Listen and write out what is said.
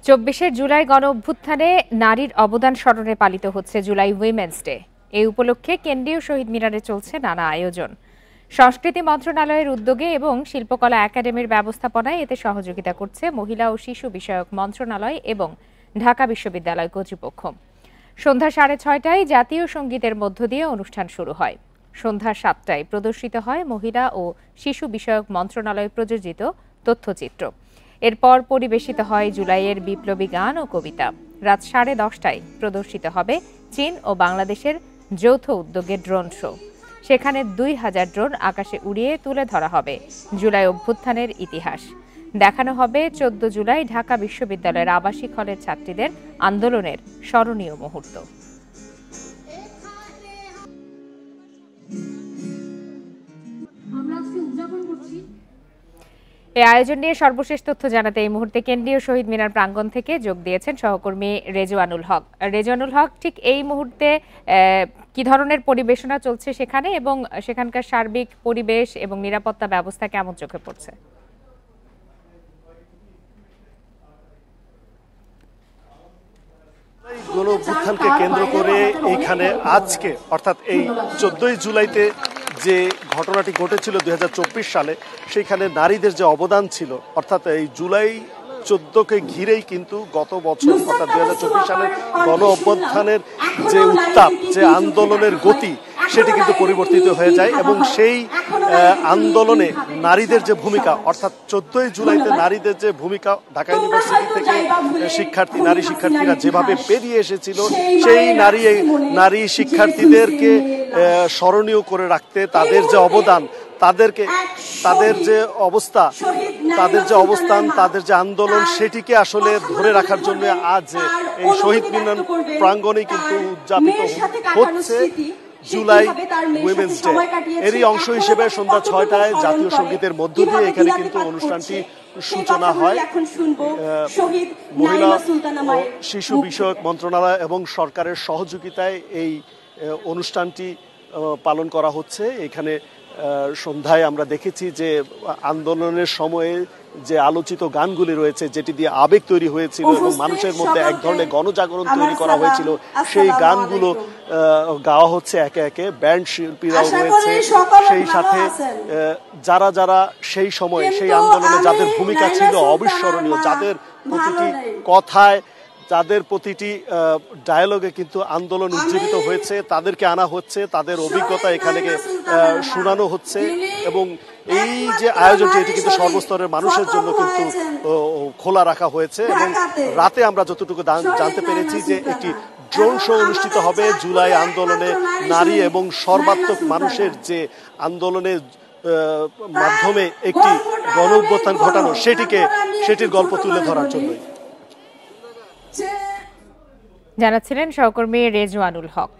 ২৪শে জুলাই গণ-অভ্যুত্থানে নারীর অবদান স্মরণে পালিত হচ্ছে জুলাই উইমেন্স ডে। এই উপলক্ষে কেন্দ্রীয় শহীদ মিনারে চলছে নানা আয়োজন। সংস্কৃতি মন্ত্রণালয়ের উদ্যোগে এবং শিল্পকলা একাডেমির ব্যবস্থাপনায় এতে সহযোগিতা করছে মহিলা ও শিশু বিষয়ক মন্ত্রণালয় এবং ঢাকা বিশ্ববিদ্যালয় কর্তৃপক্ষ। সন্ধ্যা 6:30টায় জাতীয় সঙ্গীতের মধ্য দিয়ে অনুষ্ঠান শুরু হয়। সন্ধ্যা 7টায় প্রদর্শিত হয় মহিলা ও শিশু বিষয়ক মন্ত্রণালয় প্রযোজিত তথ্যচিত্র। এরপর পরিবেশিত হয় জুলাইয়ের বিপ্লবী গান ও কবিতা। রাত 10:30টায় প্রদর্শিত হবে চীন ও বাংলাদেশের যৌথ উদ্যোগে ড্রোন শো। সেখানে 2000 ড্রোন আকাশে উড়িয়ে তুলে ধরা হবে জুলাই অভ্যুত্থানের ইতিহাস। দেখানো হবে 14 জুলাই ঢাকা বিশ্ববিদ্যালয়ের আবাসিক হলের ছাত্রীদের আন্দোলনের স্মরণীয় মুহূর্ত। এই আয়োজন নিয়ে সর্বশেষ তথ্য জানাতে এই মুহূর্তে কেন্দ্রীয় শহীদ মিনার প্রাঙ্গণ থেকে যোগ দিয়েছেন সহকর্মী রেজওয়ানুল হক। রেজওয়ানুল হক, ঠিক এই মুহূর্তে কি ধরনের পরিবেশনা চলছে সেখানে এবং সেখানকার সার্বিক পরিবেশ এবং নিরাপত্তা ব্যবস্থা কেমন চোখে পড়ছে? গণ-অভ্যুত্থানকে কেন্দ্র করে এইখানে আজকে অর্থাৎ এই 14ই জুলাইতে যে ঘটনাটি ঘটেছিল 2024 সালে, সেইখানে নারীদের যে অবদান ছিল, অর্থাৎ এই জুলাই 14কে ঘিরেই কিন্তু গত বছর অর্থাৎ 2024 সালের গণ অভ্যুত্থানের যে উত্তাপ, যে আন্দোলনের গতি, সেটি কিন্তু পরিবর্তিত হয়ে যায় এবং সেই আন্দোলনে নারীদের যে ভূমিকা, অর্থাৎ 14ই জুলাইতে নারীদের যে ভূমিকা, ঢাকা ইউনিভার্সিটি থেকে নারী শিক্ষার্থীরা যেভাবে বেরিয়ে এসেছিল, সেই নারী শিক্ষার্থীদেরকে স্মরণীয় করে রাখতে তাদের যে অবদান, তাদের যে অবস্থান, তাদের যে আন্দোলন, সেটিকে আসলে ধরে রাখার জন্য আজ এই শহীদ মিনার প্রাঙ্গণে কিন্তু উদযাপিত হচ্ছে জুলাই উইমেন্স ডে। এরই অংশ হিসেবে সন্ধ্যা 6টায় জাতীয় সঙ্গীতের মধ্য দিয়ে এখানে কিন্তু অনুষ্ঠানটি সূচনা হয়। মহিলা ও শিশু বিষয়ক মন্ত্রণালয় এবং সরকারের সহযোগিতায় এই অনুষ্ঠানটি পালন করা হচ্ছে। এখানে সন্ধ্যায় আমরা দেখেছি যে আন্দোলনের সময়ে যে আলোচিত গানগুলি রয়েছে, যেটি দিয়ে আবেগ তৈরি হয়েছিল এবং মানুষের মধ্যে এক ধরনের গণজাগরণ তৈরি করা হয়েছিল, সেই গানগুলো গাওয়া হচ্ছে একে একে। ব্যান্ড শিল্পীরাও রয়েছে, সেই সাথে যারা সেই সময় সেই আন্দোলনে যাদের ভূমিকা ছিল অবিস্মরণীয়, যাদের প্রতিটি কথায়, যাদের প্রতিটি ডায়ালগে কিন্তু আন্দোলন উজ্জীবিত হয়েছে, তাদেরকে আনা হচ্ছে, তাদের অভিজ্ঞতা এখানে শোনানো হচ্ছে। এবং এই যে আয়োজনটি, এটি কিন্তু সর্বস্তরের মানুষের জন্য কিন্তু খোলা রাখা হয়েছে। এবং রাতে আমরা যতটুকু জানতে পেরেছি যে একটি ড্রোন শো অনুষ্ঠিত হবে জুলাই আন্দোলনে নারী এবং সর্বাত্মক মানুষের যে আন্দোলনের মাধ্যমে একটি গণ-অভ্যুত্থান ঘটানো, সেটির গল্প তুলে ধরার জন্যই জানাচ্ছিলেন সহকর্মী রেজওয়ানুল হক।